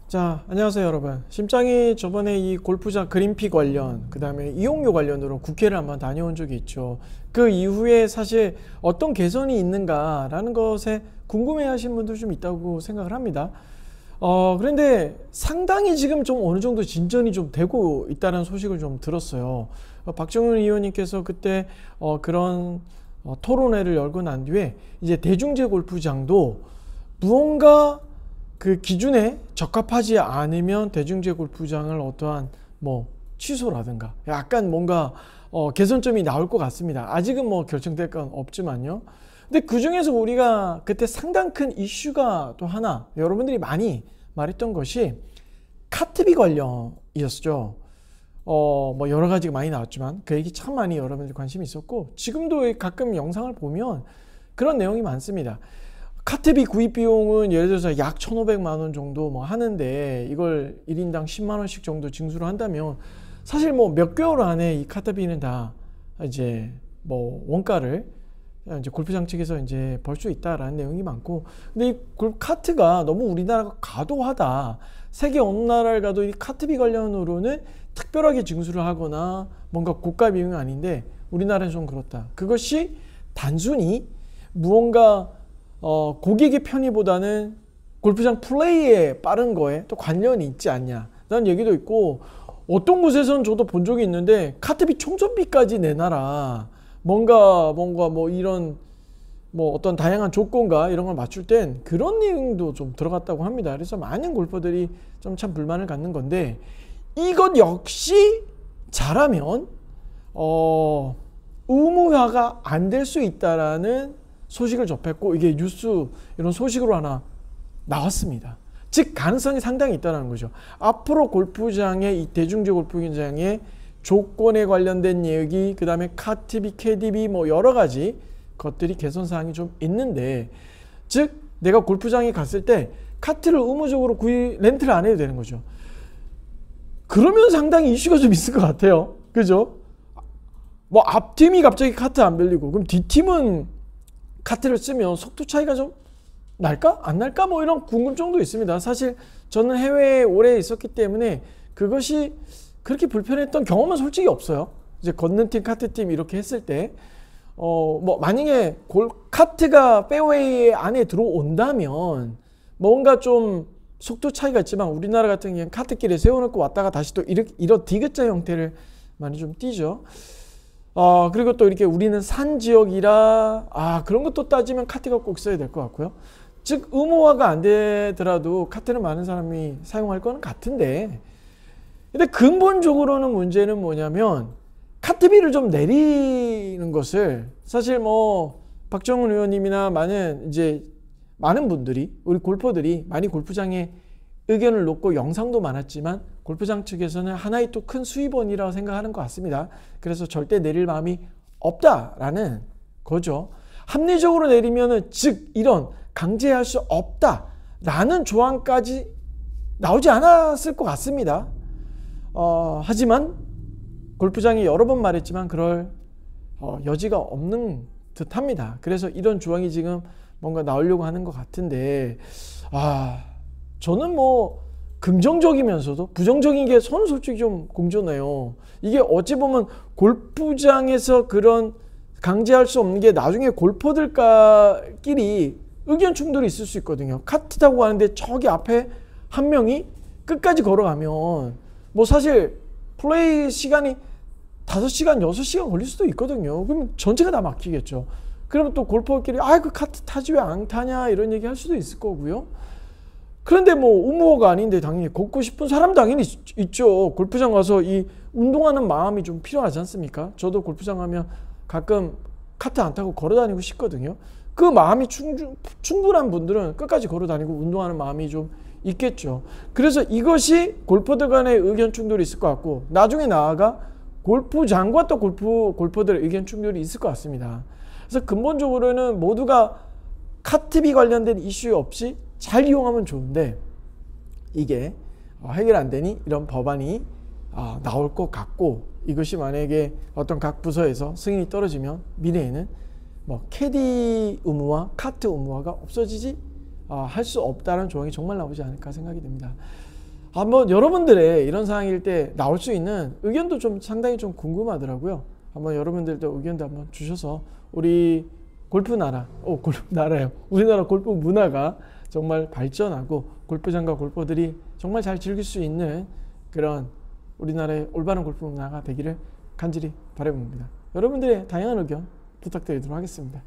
자, 안녕하세요 여러분. 심장이 저번에 이 골프장 그린피 관련, 그 다음에 이용료 관련으로 국회를 한번 다녀온 적이 있죠. 그 이후에 사실 어떤 개선이 있는가라는 것에 궁금해 하시는 분들 좀 있다고 생각을 합니다. 그런데 상당히 지금 좀 어느 정도 진전이 좀 되고 있다는 소식을 좀 들었어요. 박정훈 의원님께서 그때 그런 토론회를 열고 난 뒤에 이제 대중제 골프장도 무언가 그 기준에 적합하지 않으면 대중제 골프장을 어떠한 뭐 취소라든가 약간 뭔가 개선점이 나올 것 같습니다. 아직은 뭐 결정될 건 없지만요. 근데 그 중에서 우리가 그때 상당 큰 이슈가 또 하나 여러분들이 많이 말했던 것이 카트비 관련이었죠. 뭐 여러 가지가 많이 나왔지만 그 얘기 참 많이 여러분들 관심이 있었고 지금도 가끔 영상을 보면 그런 내용이 많습니다. 카트비 구입 비용은 예를 들어서 약 1,500만 원 정도 뭐 하는데 이걸 1인당 10만 원씩 정도 징수를 한다면 사실 뭐 몇 개월 안에 이 카트비는 다 이제 뭐 원가를 이제 골프장 측에서 이제 벌 수 있다라는 내용이 많고, 근데 이 카트가 너무 우리나라가 과도하다. 세계 어느 나라를 가도 이 카트비 관련으로는 특별하게 징수를 하거나 뭔가 고가 비용이 아닌데 우리나라는 좀 그렇다. 그것이 단순히 무언가 고객의 편의보다는 골프장 플레이에 빠른 거에 또 관련이 있지 않냐 라는 얘기도 있고, 어떤 곳에서는 저도 본 적이 있는데 카트비 총선비까지 내놔라, 뭔가 뭐 이런 뭐 어떤 다양한 조건과 이런 걸 맞출 땐 그런 내용도 좀 들어갔다고 합니다. 그래서 많은 골퍼들이 좀 참 불만을 갖는 건데, 이것 역시 잘하면 의무화가 안 될 수 있다라는 소식을 접했고, 이게 뉴스 이런 소식으로 하나 나왔습니다. 즉 가능성이 상당히 있다는 거죠. 앞으로 골프장의 이 대중제 골프장의 조건에 관련된 얘기, 그 다음에 카트비, 캐디비 뭐 여러 가지 것들이 개선 사항이 좀 있는데, 즉 내가 골프장에 갔을 때 카트를 의무적으로 렌트를 안 해도 되는 거죠. 그러면 상당히 이슈가 좀 있을 것 같아요. 그죠? 뭐 앞팀이 갑자기 카트 안 빌리고 그럼 뒷팀은 카트를 쓰면 속도 차이가 좀 날까? 안 날까? 뭐 이런 궁금증도 있습니다. 사실 저는 해외에 오래 있었기 때문에 그것이 그렇게 불편했던 경험은 솔직히 없어요. 이제 걷는 팀, 카트 팀 이렇게 했을 때 뭐 만약에 카트가 페어웨이 안에 들어온다면 뭔가 좀 속도 차이가 있지만, 우리나라 같은 경우는 카트길에 세워놓고 왔다가 다시 또 이런 디귿자 형태를 많이 좀 띄죠. 그리고 또 이렇게 우리는 산 지역이라 그런 것도 따지면 카트가 꼭 있어야 될 것 같고요. 즉 의무화가 안 되더라도 카트는 많은 사람이 사용할 거는 같은데, 근데 근본적으로는 문제는 뭐냐면 카트비를 좀 내리는 것을, 사실 뭐 박정훈 의원님이나 많은 분들이, 우리 골퍼들이 많이 골프장에 의견을 놓고 영상도 많았지만 골프장 측에서는 하나의 또 큰 수입원이라고 생각하는 것 같습니다. 그래서 절대 내릴 마음이 없다라는 거죠. 합리적으로 내리면은, 즉 이런 강제할 수 없다라는 조항까지 나오지 않았을 것 같습니다. 하지만 골프장이 여러 번 말했지만 그럴 여지가 없는 듯합니다. 그래서 이런 조항이 지금 뭔가 나오려고 하는 것 같은데, 저는 뭐 긍정적이면서도 부정적인 게 저는 솔직히 좀 공존해요. 이게 어찌 보면 골프장에서 그런 강제할 수 없는 게 나중에 골퍼들끼리 의견 충돌이 있을 수 있거든요. 카트 타고 가는데 저기 앞에 한 명이 끝까지 걸어가면 뭐 사실 플레이 시간이 5시간, 6시간 걸릴 수도 있거든요. 그럼 전체가 다 막히겠죠. 그러면 또 골퍼끼리 그 카트 타지 왜 안 타냐 이런 얘기 할 수도 있을 거고요. 그런데 뭐 의무화가 아닌데 당연히 걷고 싶은 사람 당연히 있죠. 골프장 가서 이 운동하는 마음이 좀 필요하지 않습니까? 저도 골프장 가면 가끔 카트 안 타고 걸어 다니고 싶거든요. 그 마음이 충분한 분들은 끝까지 걸어 다니고 운동하는 마음이 좀 있겠죠. 그래서 이것이 골퍼들 간의 의견 충돌이 있을 것 같고, 나중에 나아가 골프장과 또 골퍼들의 의견 충돌이 있을 것 같습니다. 그래서 근본적으로는 모두가 카트비 관련된 이슈 없이 잘 이용하면 좋은데, 이게 해결 안 되니 이런 법안이 나올 것 같고, 이것이 만약에 어떤 각 부서에서 승인이 떨어지면 미래에는 뭐 캐디 의무화, 카트 의무화가 없어지지 할 수 없다는 조항이 정말 나오지 않을까 생각이 됩니다. 한번 여러분들의 이런 상황일 때 나올 수 있는 의견도 좀 상당히 좀 궁금하더라고요. 한번 여러분들도 의견도 한번 주셔서 우리 골프 나라, 골프 나라요. 우리나라 골프 문화가 정말 발전하고 골프장과 골퍼들이 정말 잘 즐길 수 있는 그런 우리나라의 올바른 골프 문화가 되기를 간절히 바라봅니다. 여러분들의 다양한 의견 부탁드리도록 하겠습니다.